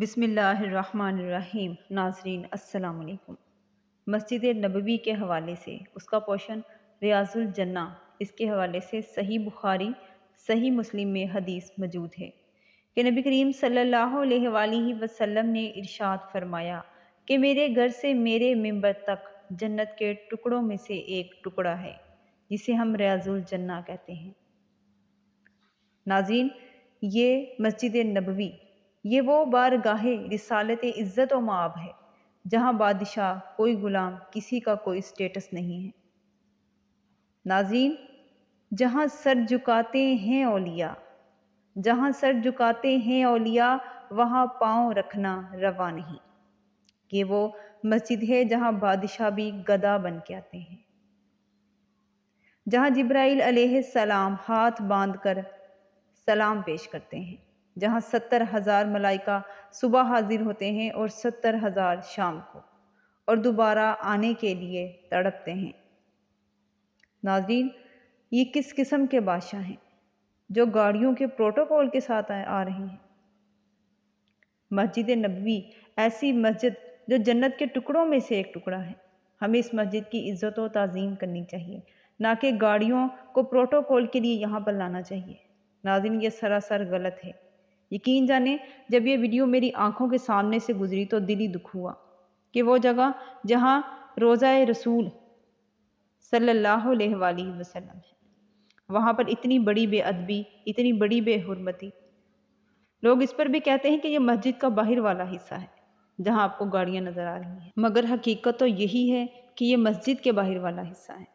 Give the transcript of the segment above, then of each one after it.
بسم اللہ الرحمن الرحیم۔ ناظرین السلام علیکم۔ مسجد نبوی کے حوالے سے اس کا پورشن ریاض الجنہ، اس کے حوالے سے صحیح بخاری صحیح مسلم میں حدیث موجود ہے کہ نبی کریم صلی اللہ علیہ وآلہ وسلم نے ارشاد فرمایا کہ میرے گھر سے میرے منبر تک جنت کے ٹکڑوں میں سے ایک ٹکڑا ہے جسے ہم ریاض الجنہ کہتے ہیں۔ ناظرین، یہ مسجد نبوی یہ وہ بارگاہ رسالت عزت و مآب ہے جہاں بادشاہ کوئی غلام کسی کا کوئی سٹیٹس نہیں ہے۔ ناظرین، جہاں سر جھکاتے ہیں اولیاء، جہاں سر جھکاتے ہیں اولیاء وہاں پاؤں رکھنا روا نہیں۔ یہ وہ مسجد ہے جہاں بادشاہ بھی گدا بن کے آتے ہیں، جہاں جبرائیل علیہ السلام ہاتھ باندھ کر سلام پیش کرتے ہیں، جہاں 70,000 ملائکہ صبح حاضر ہوتے ہیں اور 70,000 شام کو، اور دوبارہ آنے کے لیے تڑپتے ہیں۔ ناظرین، یہ کس قسم کے بادشاہ ہیں جو گاڑیوں کے پروٹوکول کے ساتھ آ رہے ہیں؟ مسجد نبوی ایسی مسجد جو جنت کے ٹکڑوں میں سے ایک ٹکڑا ہے۔ ہمیں اس مسجد کی عزت و تعظیم کرنی چاہیے، نہ کہ گاڑیوں کو پروٹوکول کے لیے یہاں پر لانا چاہیے۔ ناظرین، یہ سراسر غلط ہے۔ یقین جانیں، جب یہ ویڈیو میری آنکھوں کے سامنے سے گزری تو دلی دکھ ہوا کہ وہ جگہ جہاں روضہ رسول صلی اللہ علیہ وآلہ وسلم ہے، وہاں پر اتنی بڑی بے ادبی، اتنی بڑی بے حرمتی۔ لوگ اس پر بھی کہتے ہیں کہ یہ مسجد کا باہر والا حصہ ہے جہاں آپ کو گاڑیاں نظر آ رہی ہیں، مگر حقیقت تو یہی ہے کہ یہ مسجد کے باہر والا حصہ ہے۔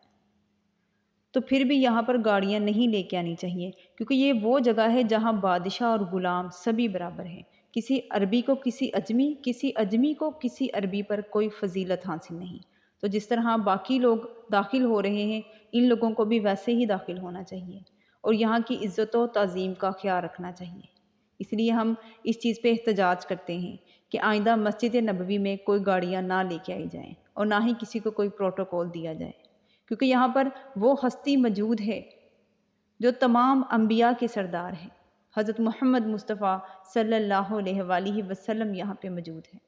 تو پھر بھی یہاں پر گاڑیاں نہیں لے کے آنی چاہیے، کیونکہ یہ وہ جگہ ہے جہاں بادشاہ اور غلام سبھی برابر ہیں۔ کسی عربی کو کسی اجمی، کسی اجمی کو کسی عربی پر کوئی فضیلت حاصل نہیں۔ تو جس طرح باقی لوگ داخل ہو رہے ہیں، ان لوگوں کو بھی ویسے ہی داخل ہونا چاہیے اور یہاں کی عزت و تعظیم کا خیال رکھنا چاہیے۔ اس لیے ہم اس چیز پہ احتجاج کرتے ہیں کہ آئندہ مسجد نبوی میں کوئی گاڑیاں نہ لے کے آئی جائیں اور نہ ہی کسی کو کوئی پروٹوکول دیا جائے، کیونکہ یہاں پر وہ ہستی موجود ہے جو تمام انبیاء کے سردار ہیں۔ حضرت محمد مصطفیٰ صلی اللہ علیہ وآلہ وسلم یہاں پہ موجود ہیں،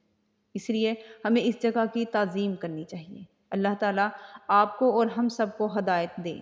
اس لیے ہمیں اس جگہ کی تعظیم کرنی چاہیے۔ اللہ تعالیٰ آپ کو اور ہم سب کو ہدایت دے۔